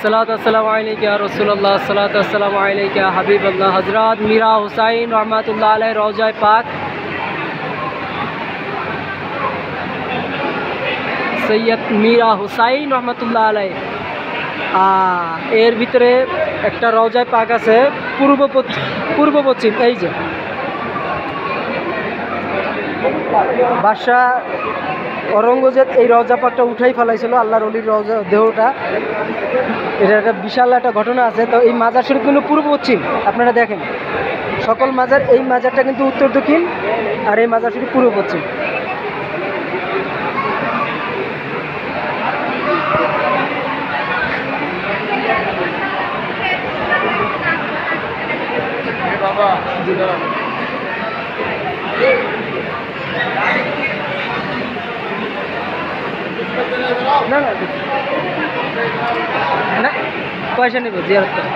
अस्सलामु अलैका या रसूलल्लाह, अस्सलामु अलैका या हबीबल्लाह। हज़रत मीरा हुसैन रहमतुल्लाह अलैह रोज़ा पाक सैयद मीरा हुसैन रहमतुल्लाह अलैह এর ভিতরে একটা রওজা পাক আছে পূর্ব পশ্চিম। এই যে বাদশাহ औरंगजेब এই রওজা পাকটা উঠাই ফেলাইছিল, আল্লাহর ওলির রওজা দেহটা। এটা একটা বিশাল একটা ঘটনা আছে। তো এই মাজার শরীফ কিন্তু পূর্ব পশ্চিম, আপনারা দেখেন সকল মাজার, এই মাজারটা কিন্তু উত্তর দক্ষিণ, আর এই মাজার শরীফ পূর্ব পশ্চিম। না না না, পয়সা নেব জিয়ারত করে।